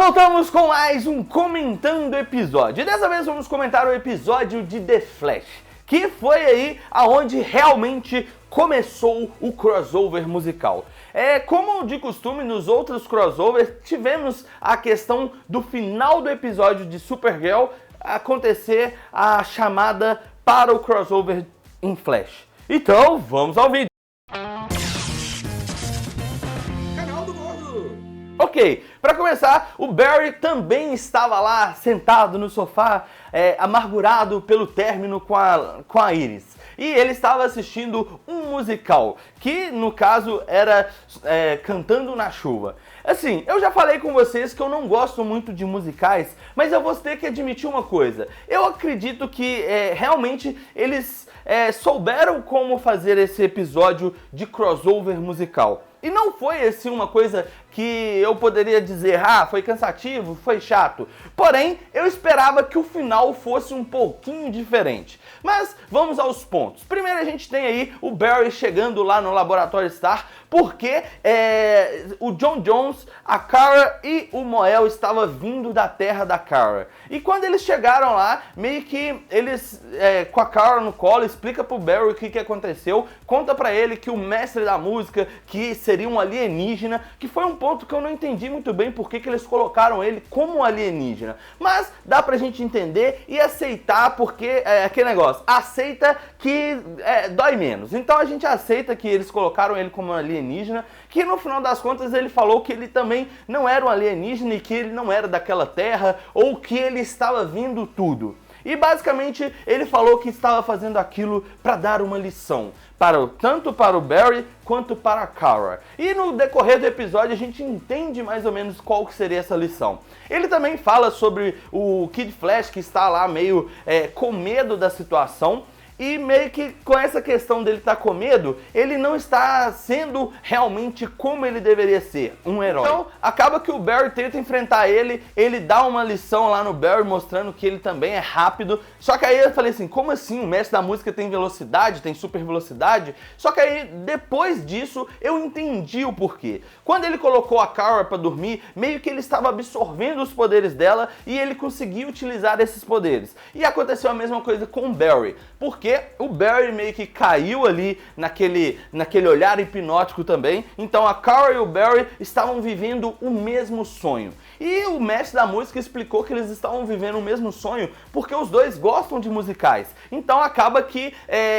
voltamos com mais um Comentando Episódio. E dessa vez vamos comentar o episódio de The Flash, que foi aí aonde realmente começou o crossover musical. Como de costume, nos outros crossovers, tivemos a questão do final do episódio de Supergirl acontecer a chamada para o crossover em Flash. Então, vamos ao vídeo. Ok, para começar, o Barry também estava lá sentado no sofá, amargurado pelo término com a Iris. E ele estava assistindo um musical, que no caso era Cantando na Chuva. Assim, eu já falei com vocês que eu não gosto muito de musicais, mas eu vou ter que admitir uma coisa. Eu acredito que realmente eles souberam como fazer esse episódio de crossover musical. E não foi assim uma coisa que eu poderia dizer, foi cansativo, foi chato. Porém, eu esperava que o final fosse um pouquinho diferente. Mas vamos aos pontos. Primeiro a gente tem aí o Barry chegando lá no Laboratório Star, porque o John Jones, a Kara e o Moel estavam vindo da terra da Kara. E quando eles chegaram lá, meio que eles, com a Kara no colo, explica pro Barry o que aconteceu, conta pra ele que o mestre da música, que seria um alienígena, que foi um ponto que eu não entendi muito bem por que eles colocaram ele como alienígena. Mas dá pra gente entender e aceitar, porque aquele negócio, aceita que dói menos. Então a gente aceita que eles colocaram ele como alienígena, que no final das contas ele falou que ele também não era um alienígena e que ele não era daquela terra, ou que ele estava vindo tudo. E basicamente ele falou que estava fazendo aquilo para dar uma lição, tanto para o Barry quanto para a Kara. E no decorrer do episódio a gente entende mais ou menos qual que seria essa lição. Ele também fala sobre o Kid Flash, que está lá meio com medo da situação. E meio que com essa questão dele estar com medo, ele não está sendo realmente como ele deveria ser, um herói. Então, acaba que o Barry tenta enfrentar ele dá uma lição lá no Barry, mostrando que ele também é rápido. Só que aí eu falei assim, como assim? O mestre da música tem velocidade, tem super velocidade? Só que aí, depois disso, eu entendi o porquê. Quando ele colocou a Kara pra dormir, meio que ele estava absorvendo os poderes dela e ele conseguiu utilizar esses poderes. E aconteceu a mesma coisa com o Barry, porque o Barry meio que caiu ali naquele olhar hipnótico também. Então a Kara e o Barry estavam vivendo o mesmo sonho. E o mestre da música explicou que eles estavam vivendo o mesmo sonho porque os dois gostam de musicais. Então acaba que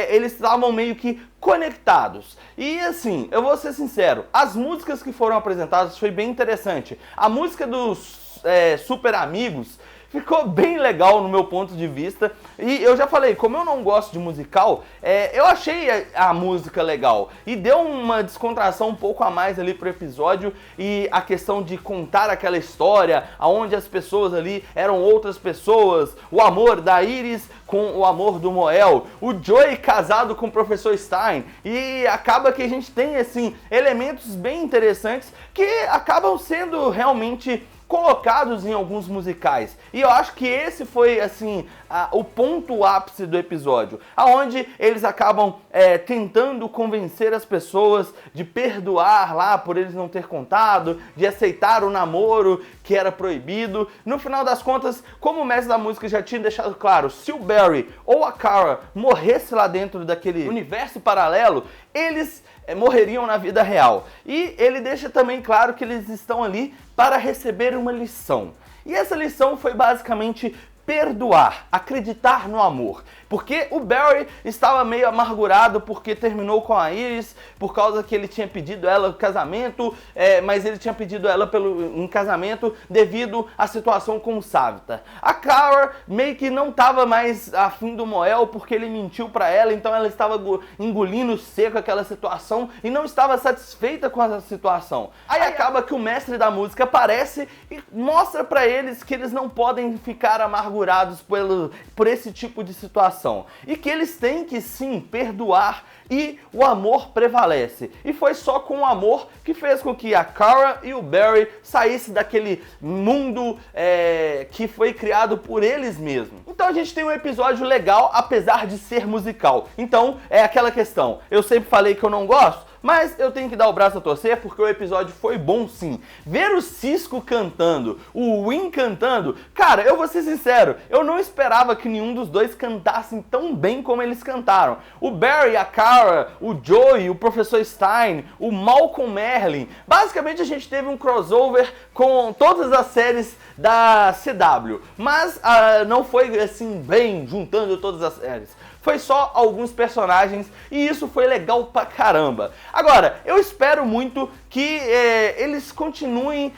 eles estavam meio que conectados. E assim, eu vou ser sincero, as músicas que foram apresentadas foi bem interessante. A música dos Super Amigos ficou bem legal no meu ponto de vista. E eu já falei, como eu não gosto de musical, eu achei a música legal. E deu uma descontração um pouco a mais ali pro episódio. E a questão de contar aquela história, onde as pessoas ali eram outras pessoas. O amor da Iris com o amor do Moel. O Joey casado com o Professor Stein. E acaba que a gente tem, assim, elementos bem interessantes que acabam sendo realmente colocados em alguns musicais. E eu acho que esse foi, assim, o ponto ápice do episódio, aonde eles acabam tentando convencer as pessoas de perdoar lá por eles não ter contado, de aceitar o namoro que era proibido. No final das contas, como o mestre da música já tinha deixado claro, se o Barry ou a Kara morresse lá dentro daquele universo paralelo, eles morreriam na vida real. E ele deixa também claro que eles estão ali para receber uma lição. E essa lição foi basicamente perdoar, acreditar no amor. Porque o Barry estava meio amargurado porque terminou com a Iris, por causa que ele tinha pedido ela casamento, mas ele tinha pedido ela em casamento devido à situação com o Savitar. A Kara meio que não estava mais afim do Moel porque ele mentiu pra ela, então ela estava engolindo seco aquela situação e não estava satisfeita com a situação. Aí acaba que o mestre da música aparece e mostra pra eles que eles não podem ficar amargurados por esse tipo de situação. E que eles têm que sim perdoar e o amor prevalece. E foi só com o amor que fez com que a Kara e o Barry saíssem daquele mundo que foi criado por eles mesmos. Então a gente tem um episódio legal, apesar de ser musical. Então é aquela questão, eu sempre falei que eu não gosto, Mas eu tenho que dar o braço a torcer porque o episódio foi bom sim. Ver o Cisco cantando, o Win cantando, cara, eu vou ser sincero, eu não esperava que nenhum dos dois cantassem tão bem como eles cantaram. O Barry, a Kara, o Joey, o Professor Stein, o Malcolm Merlin, basicamente a gente teve um crossover com todas as séries da CW, mas não foi assim bem juntando todas as séries. Foi só alguns personagens e isso foi legal pra caramba. Agora, eu espero muito que eles continuem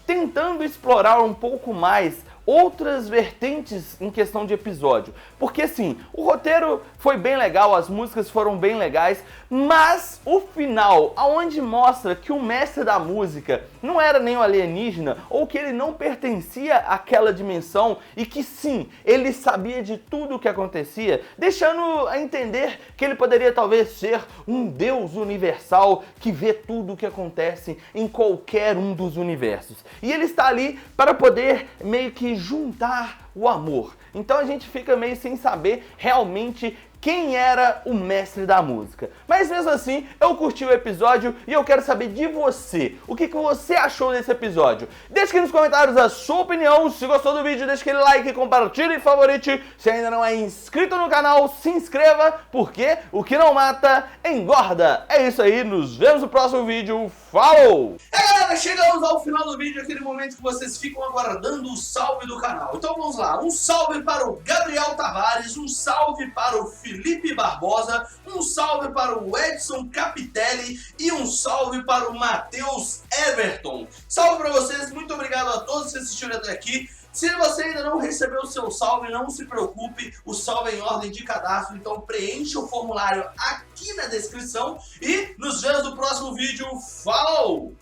tentando explorar um pouco mais outras vertentes em questão de episódio. Porque sim, o roteiro foi bem legal, as músicas foram bem legais, mas o final, aonde mostra que o mestre da música não era nem um alienígena, ou que ele não pertencia àquela dimensão, e que sim, ele sabia de tudo o que acontecia, deixando a entender que ele poderia talvez ser um deus universal que vê tudo o que acontece em qualquer um dos universos. E ele está ali para poder meio que juntar o amor. Então a gente fica meio sem saber realmente quem era o mestre da música. Mas mesmo assim, eu curti o episódio e eu quero saber de você. O que você achou desse episódio? Deixa aqui nos comentários a sua opinião. Se gostou do vídeo, deixa aquele like, compartilhe e favorite. Se ainda não é inscrito no canal, se inscreva, porque o que não mata, engorda. É isso aí, nos vemos no próximo vídeo. Falou! Galera, chegamos ao final do vídeo, aquele momento que vocês ficam aguardando o salve do canal. Então vamos lá, um salve para o Gabriel Tavares, um salve para o Felipe Barbosa, um salve para o Edson Capitelli e um salve para o Matheus Everton. Salve para vocês, muito obrigado a todos que assistiram até aqui. Se você ainda não recebeu o seu salve, não se preocupe, o salve é em ordem de cadastro, então preencha o formulário aqui na descrição e nos vemos no próximo vídeo. Falou!